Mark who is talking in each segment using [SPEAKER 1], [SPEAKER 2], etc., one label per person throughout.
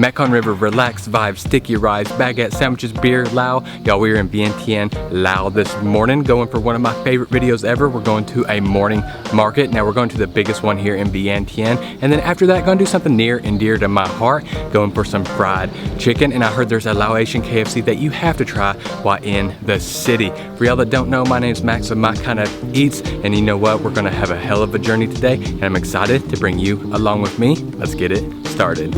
[SPEAKER 1] Mekong River, relaxed vibes, sticky rice, baguette sandwiches, beer, Lao. Y'all, we're in Vientiane, Laos this morning, going for one of my favorite videos ever. We're going to a morning market. Now we're going to the biggest one here in Vientiane, and then after that, gonna do something near and dear to my heart, going for some fried chicken. And I heard there's a Laotian KFC that you have to try while in the city. For y'all that don't know, my name's Max of My Kind of Eats, and you know what? We're gonna have a hell of a journey today, and I'm excited to bring you along with me. Let's get it started.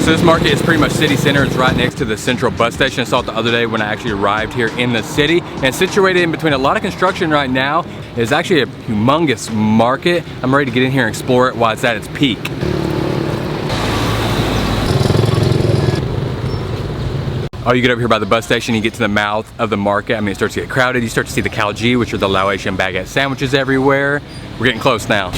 [SPEAKER 1] So this market is pretty much city center. It's right next to the central bus station. I saw it the other day when I actually arrived here in the city. And it's situated in between a lot of construction right now. It's actually a humongous market. I'm ready to get in here and explore it while it's at its peak. Oh, you get over here by the bus station, you get to the mouth of the market. I mean, it starts to get crowded. You start to see the Kouvieng, which are the Laotian baguette sandwiches everywhere. We're getting close now.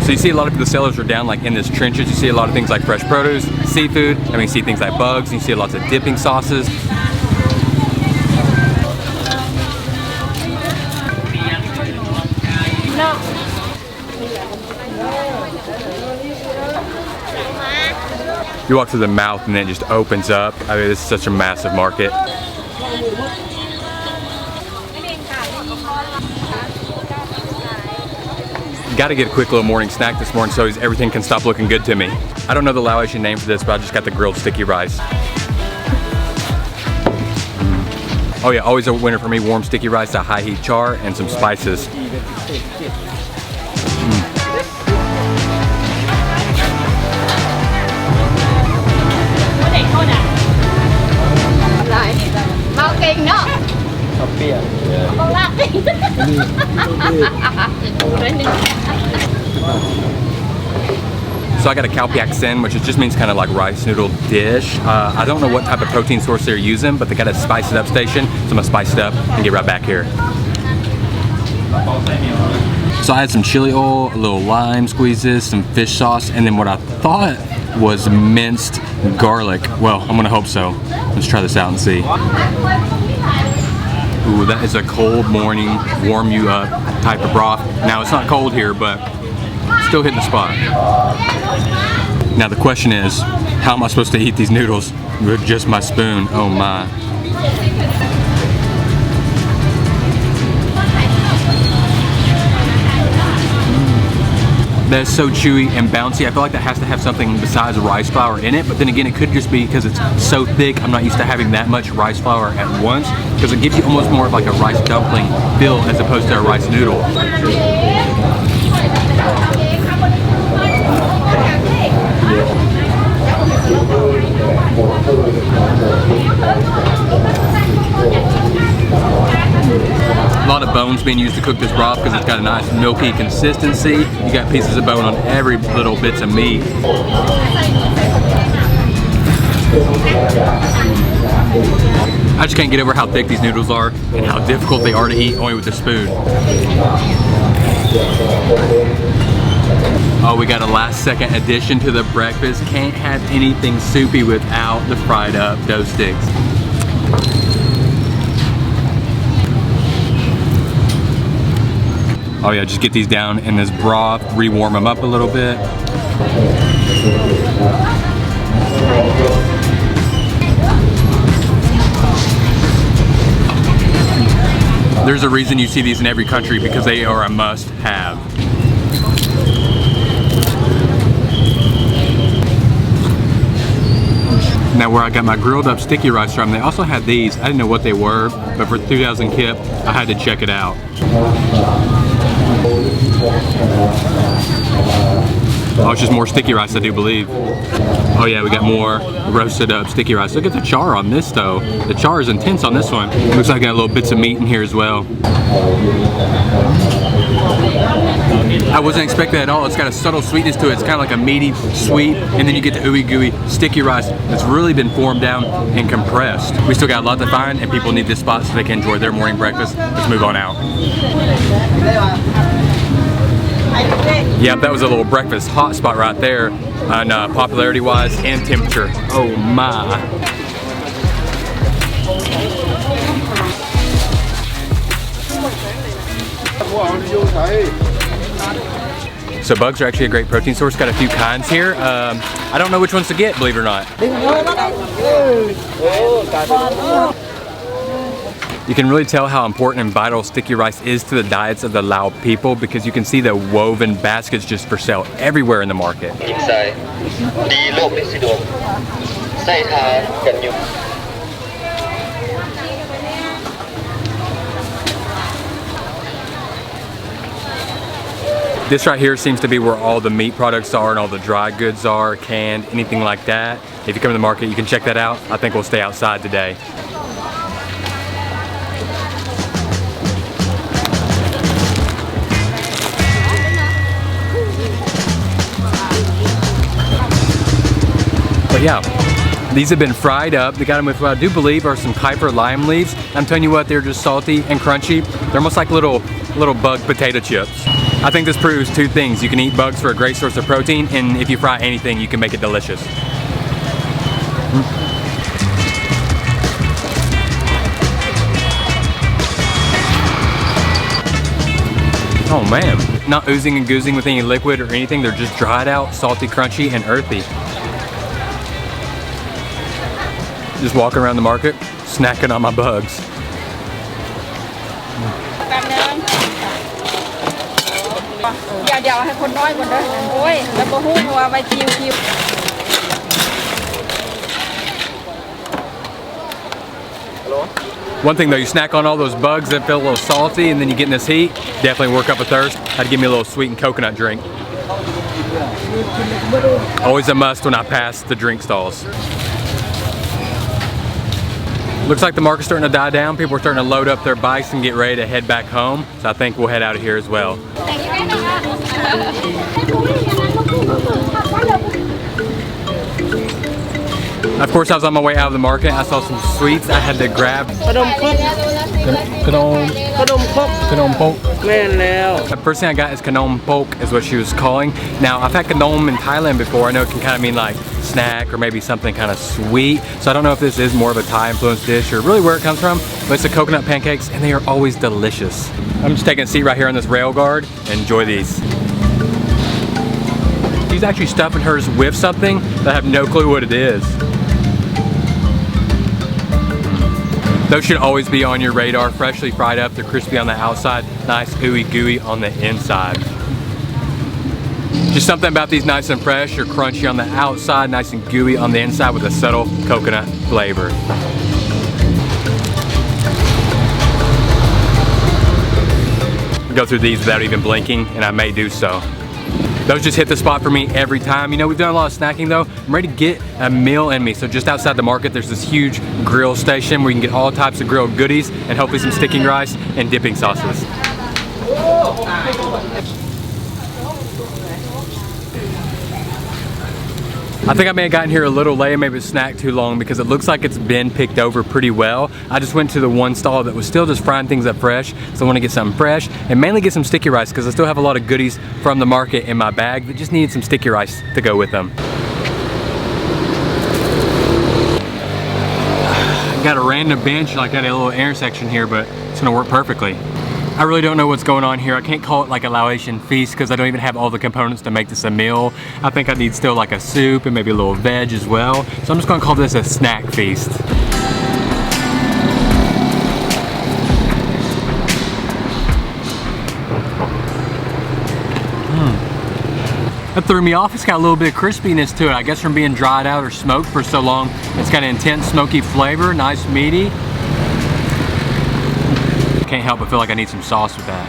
[SPEAKER 1] So you see a lot of the sellers are down like in this trenches. You see a lot of things like fresh produce, seafood. I mean, you see things like bugs. You see lots of dipping sauces. You walk through the mouth and then it just opens up. I mean, this is such a massive market. Got to get a quick little morning snack this morning so everything can stop looking good to me. I don't know the Laotian name for this, but I just got the grilled sticky rice. Oh yeah, always a winner for me, warm sticky rice, a high heat char, and some spices. So I got a Pancakes, which just means kind of like rice noodle dish. I don't know what type of protein source they're using, but they got a spice it up station, so I'm gonna spice it up and get right back here. So I had some chili oil, a little lime squeezes, some fish sauce, and then what I thought was minced garlic. Well, I'm gonna hope so. Let's try this out and see. Ooh, that is a cold morning, warm you up type of broth. Now it's not cold here, but still hitting the spot. Now the question is, how am I supposed to eat these noodles with just my spoon? Oh my. That is so chewy and bouncy. I feel like that has to have something besides rice flour in it, but then again, it could just be because it's so thick. I'm not used to having that much rice flour at once, because it gives you almost more of like a rice dumpling feel as opposed to a rice noodle. A lot of bones being used to cook this broth because it's got a nice milky consistency. You got pieces of bone on every little bits of meat. I just can't get over how thick these noodles are and how difficult they are to eat only with a spoon. Oh, we got a last second addition to the breakfast. Can't have anything soupy without the fried up dough sticks. Oh yeah, just get these down in this broth, re-warm them up a little bit. There's a reason you see these in every country, because they are a must-have. Now where I got my grilled up sticky rice from, they also had these. I didn't know what they were, but for 2,000 kip, I had to check it out. Oh, it's just more sticky rice, I do believe. Oh yeah, we got more roasted up sticky rice. Look at the char on this though. The char is intense on this one. Looks like I got little bits of meat in here as well. I wasn't expecting that at all. It's got a subtle sweetness to it. It's kind of like a meaty sweet, and then you get the ooey gooey sticky rice that's really been formed down and compressed. We still got a lot to find, and people need this spot so they can enjoy their morning breakfast. Let's move on out. Yep, that was a little breakfast hotspot right there on popularity-wise and temperature. Oh my. So bugs are actually a great protein source. Got a few kinds here. I don't know which ones to get, believe it or not. You can really tell how important and vital sticky rice is to the diets of the Lao people because you can see the woven baskets just for sale everywhere in the market. This right here seems to be where all the meat products are and all the dry goods are, canned, anything like that. If you come to the market, you can check that out. I think we'll stay outside today. But yeah, these have been fried up. They got them with what I do believe are some Kuiper lime leaves. I'm telling you what, they're just salty and crunchy. They're almost like little bug potato chips. I think this proves two things. You can eat bugs for a great source of protein, and if you fry anything, you can make it delicious. Oh man, not oozing and goozing with any liquid or anything. They're just dried out, salty, crunchy, and earthy. Just walking around the market, snacking on my bugs. One thing though, you snack on all those bugs that feel a little salty and then you get in this heat, definitely work up a thirst. I'd give me a little sweetened coconut drink. Always a must when I pass the drink stalls. Looks like the market's starting to die down. People are starting to load up their bikes and get ready to head back home. So I think we'll head out of here as well. Of course, I was on my way out of the market. I saw some sweets. I had to grab. The first thing I got is Kanom Pok, is what she was calling. Now, I've had Kanom in Thailand before. I know it can kind of mean like snack or maybe something kind of sweet. So I don't know if this is more of a Thai influenced dish or really where it comes from, but it's the coconut pancakes and they are always delicious. I'm just taking a seat right here on this rail guard and enjoy these. She's actually stuffing hers with something that I have no clue what it is. Those should always be on your radar. Freshly fried up, they're crispy on the outside, nice ooey gooey on the inside. Just something about these nice and fresh. They're crunchy on the outside, nice and gooey on the inside with a subtle coconut flavor. Go through these without even blinking, and I may do so. Those just hit the spot for me every time. You know, we've done a lot of snacking though. I'm ready to get a meal in me. So just outside the market, there's this huge grill station where you can get all types of grilled goodies and hopefully some sticky rice and dipping sauces. I think I may have gotten here a little late, maybe snacked too long because it looks like it's been picked over pretty well. I just went to the one stall that was still just frying things up fresh, so I want to get something fresh and mainly get some sticky rice because I still have a lot of goodies from the market in my bag that just needed some sticky rice to go with them. Got a random bench like at a little intersection here, but it's gonna work perfectly. I really don't know what's going on here. I can't call it like a Laotian feast because I don't even have all the components to make this a meal. I think I need still like a soup and maybe a little veg as well. So I'm just gonna call this a snack feast. That threw me off. It's got a little bit of crispiness to it. I guess from being dried out or smoked for so long. It's got an intense smoky flavor, nice meaty. Can't help but feel like I need some sauce with that.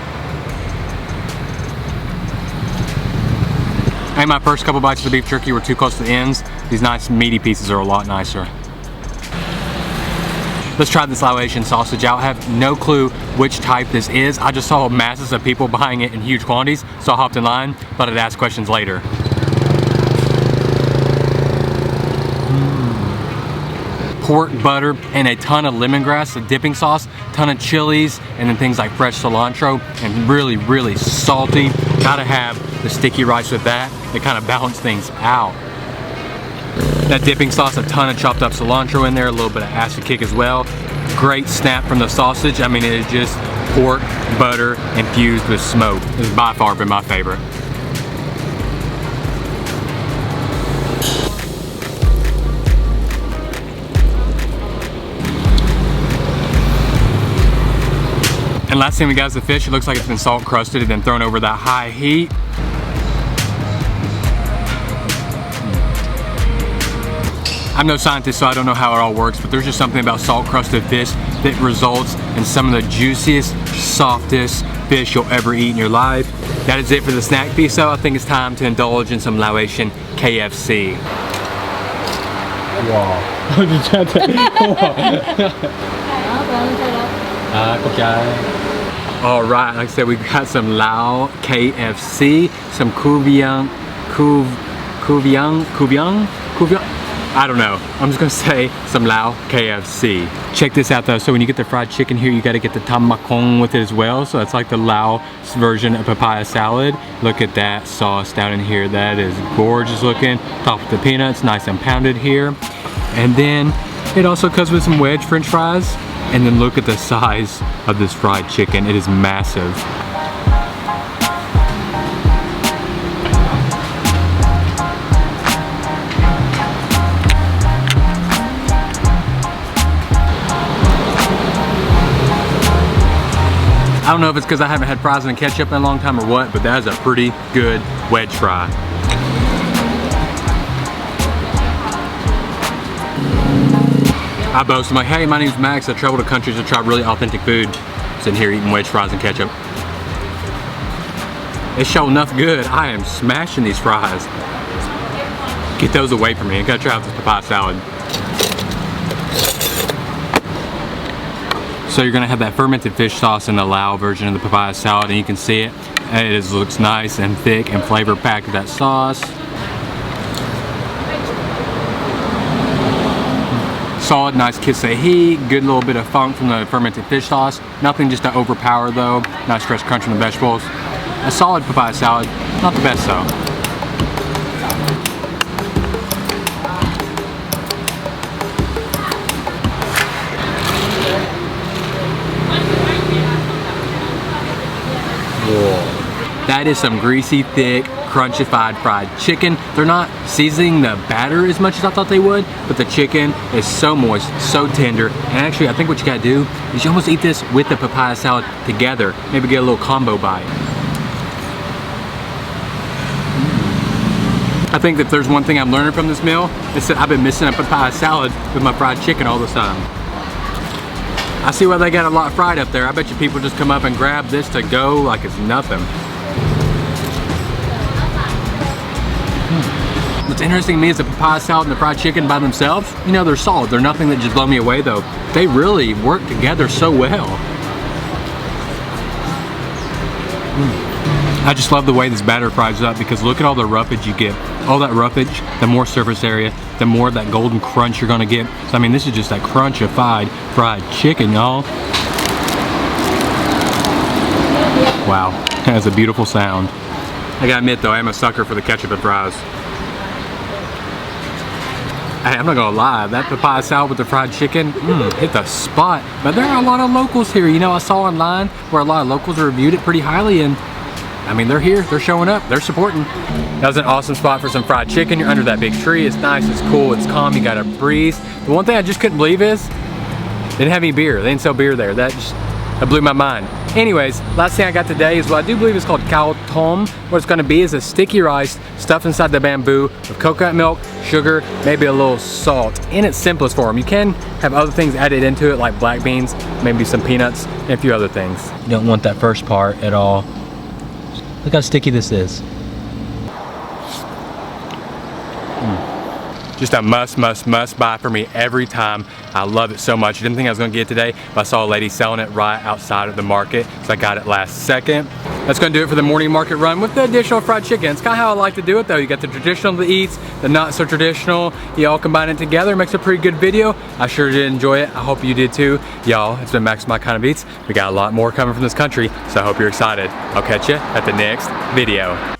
[SPEAKER 1] I think my first couple bites of the beef jerky were too close to the ends. These nice meaty pieces are a lot nicer. Let's try this Laotian sausage out. I have no clue which type this is. I just saw masses of people buying it in huge quantities, so I hopped in line, but I'd ask questions later. Pork, butter, and a ton of lemongrass, a dipping sauce, ton of chilies, and then things like fresh cilantro, and really, really salty. Gotta have the sticky rice with that. It kind of balance things out. That dipping sauce, a ton of chopped up cilantro in there, a little bit of acid kick as well. Great snap from the sausage. I mean, it is just pork, butter, infused with smoke. This has by far been my favorite. And last thing we got is the fish. It looks like it's been salt crusted and then thrown over that high heat. I'm no scientist, so I don't know how it all works, but there's just something about salt crusted fish that results in some of the juiciest, softest fish you'll ever eat in your life. That is it for the snack piece, so I think it's time to indulge in some Laotian KFC. Wow. All right, like I said, we got some Lao KFC, some Kouvieng, I don't know. I'm just gonna say some Lao KFC. Check this out though. So when you get the fried chicken here, you gotta get the tam makong with it as well. So it's like the Lao version of papaya salad. Look at that sauce down in here. That is gorgeous looking. Top with the peanuts, nice and pounded here. And then it also comes with some wedge french fries. And then look at the size of this fried chicken. It is massive. I don't know if it's because I haven't had fries and ketchup in a long time or what, but that is a pretty good wedge fry. I boast, I'm like, hey, my name's Max. I travel to countries to try really authentic food. Sitting here eating wedge fries and ketchup. It's sure enough good. I am smashing these fries. Get those away from me. I gotta try out this papaya salad. So you're gonna have that fermented fish sauce in the Lao version of the papaya salad, and you can see it. It looks nice and thick and flavor packed with that sauce. Solid, nice kiss of heat, good little bit of funk from the fermented fish sauce. Nothing just to overpower though. Nice fresh crunch from the vegetables. A solid papaya salad, not the best though. That is some greasy, thick, crunchified fried chicken. They're not seasoning the batter as much as I thought they would, but the chicken is so moist, so tender. And actually, I think what you gotta do is you almost eat this with the papaya salad together. Maybe get a little combo bite. I think that there's one thing I'm learning from this meal, it's that I've been missing a papaya salad with my fried chicken all the time. I see why they got a lot fried up there. I bet you people just come up and grab this to go like it's nothing. What's interesting to me is the papaya salad and the fried chicken by themselves, you know, they're solid. They're nothing that just blow me away though. They really work together so well. I just love the way this batter fries up because look at all the roughage you get. All that roughage, the more surface area, the more of that golden crunch you're gonna get. So I mean, this is just that crunchified fried chicken, y'all. Wow, that has a beautiful sound. I gotta admit though, I am a sucker for the ketchup and fries. Hey, I'm not gonna lie, that papaya salad with the fried chicken, hit the spot. But there are a lot of locals here. You know, I saw online where a lot of locals reviewed it pretty highly, and I mean, they're here, they're showing up, they're supporting. That was an awesome spot for some fried chicken. You're under that big tree, it's nice, it's cool, it's calm, you got a breeze. The one thing I just couldn't believe is, they didn't have any beer. They didn't sell beer there. That blew my mind. Anyways, last thing I got today is what I do believe is called khao tom. What it's gonna be is a sticky rice stuffed inside the bamboo with coconut milk, sugar, maybe a little salt in its simplest form. You can have other things added into it like black beans, maybe some peanuts, and a few other things. You don't want that first part at all. Look how sticky this is. Just a must buy for me every time. I love it so much. I didn't think I was gonna get it today, but I saw a lady selling it right outside of the market, so I got it last second. That's gonna do it for the morning market run with the additional fried chicken. It's kinda how I like to do it though. You got the traditional eats, the not so traditional. You all combine it together, makes a pretty good video. I sure did enjoy it. I hope you did too. Y'all, it's been Max My Kind of Eats. We got a lot more coming from this country, so I hope you're excited. I'll catch you at the next video.